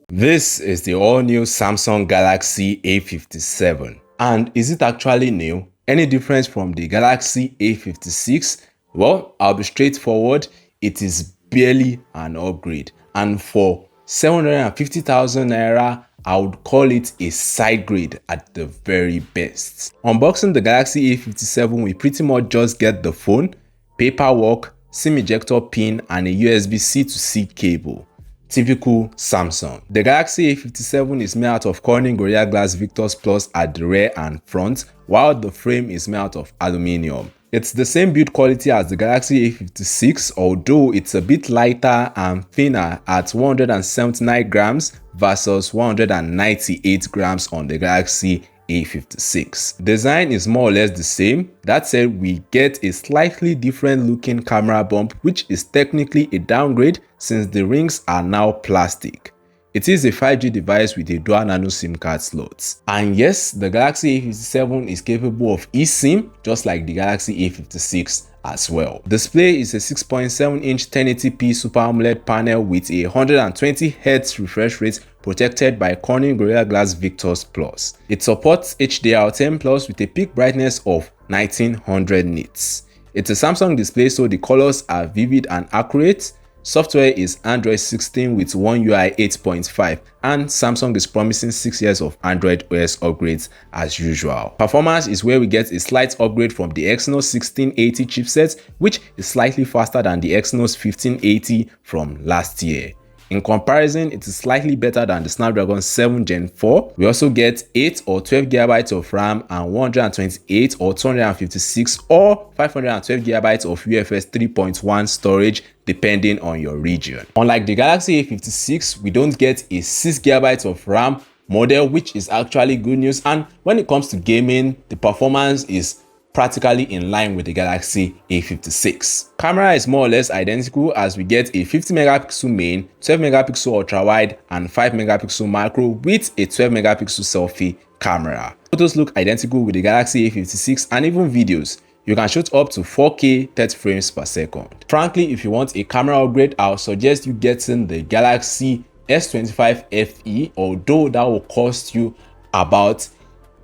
This is the all-new Samsung Galaxy A57. And is it actually new? Any difference from the Galaxy A56? Well, I'll be straightforward. It is barely an upgrade. And for 750,000 naira, I would call it a side grade at the very best. Unboxing the Galaxy A57, we pretty much just get the phone, paperwork, SIM ejector pin, and a USB C to C cable. Typical Samsung. The Galaxy A57 is made out of Corning Gorilla Glass Victus Plus at the rear and front, while the frame is made out of aluminium. It's the same build quality as the Galaxy A56, although it's a bit lighter and thinner at 179 grams versus 198 grams on the Galaxy A56. Design is more or less the same. That said, we get a slightly different looking camera bump, which is technically a downgrade since the rings are now plastic. It is a 5G device with a dual nano SIM card slots. And yes, the Galaxy A57 is capable of eSIM, just like the Galaxy A56 as well. Display is a 6.7-inch 1080p Super AMOLED panel with a 120Hz refresh rate protected by Corning Gorilla Glass Victus Plus. It supports HDR10 Plus with a peak brightness of 1900 nits. It's a Samsung display, so the colors are vivid and accurate. Software is Android 16 with One UI 8.5, and Samsung is promising 6 years of Android OS upgrades as usual. Performance is where we get a slight upgrade from the Exynos 1680 chipset, which is slightly faster than the Exynos 1580 from last year. In comparison, it is slightly better than the Snapdragon 7 Gen 4. We also get 8 or 12 GB of RAM and 128 or 256 or 512 GB of UFS 3.1 storage depending on your region. Unlike the Galaxy A56, we don't get a 6 GB of RAM model, which is actually good news, and when it comes to gaming, the performance is practically in line with the Galaxy A56. Camera is more or less identical, as we get a 50 megapixel main, 12 megapixel ultra wide, and 5 megapixel macro with a 12 megapixel selfie camera. Photos look identical with the Galaxy A56, and even videos. You can shoot up to 4K 30 frames per second. Frankly, if you want a camera upgrade, I'll suggest you getting the Galaxy S25 FE, although that will cost you about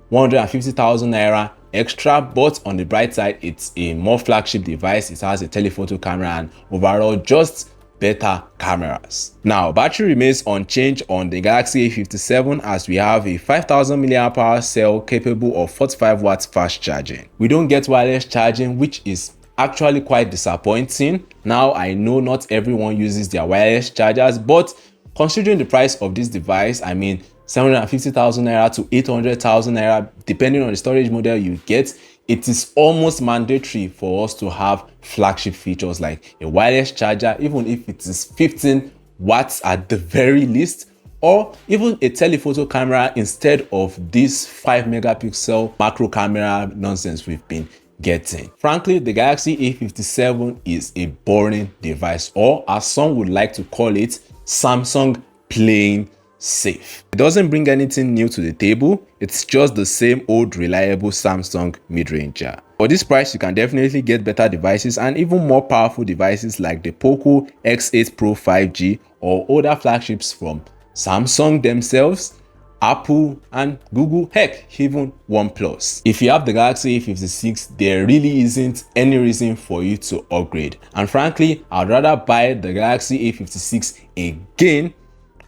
150,000 naira extra, but on the bright side, it's a more flagship device. It has a telephoto camera and overall just better cameras. Now, battery remains unchanged on the Galaxy A57, as we have a 5000 mAh cell capable of 45 watts fast charging. We don't get wireless charging, which is actually quite disappointing. Now, I know not everyone uses their wireless chargers, but considering the price of this device, I mean 750,000 naira to 800,000 naira, depending on the storage model you get, it is almost mandatory for us to have flagship features like a wireless charger, even if it is 15 watts at the very least, or even a telephoto camera instead of this 5 megapixel macro camera nonsense we've been getting. Frankly, the Galaxy A57 is a boring device, or as some would like to call it, Samsung playing safe. It doesn't bring anything new to the table. It's just the same old reliable Samsung mid-ranger. For this price, you can definitely get better devices and even more powerful devices like the Poco X8 Pro 5G or older flagships from Samsung themselves, Apple, and Google, heck, even OnePlus. If you have the Galaxy A56, there really isn't any reason for you to upgrade. And frankly, I'd rather buy the Galaxy A56 again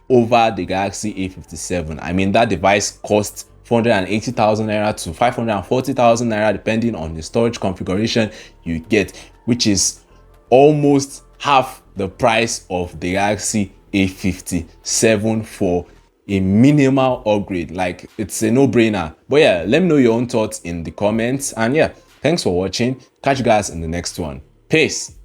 over the Galaxy A57. I mean, that device costs 480,000 naira to 540,000 naira depending on the storage configuration you get, which is almost half the price of the Galaxy A57 for a minimal upgrade. Like, it's a no-brainer. But yeah, let me know your own thoughts in the comments, and yeah, thanks for watching. Catch you guys in the next one. Peace.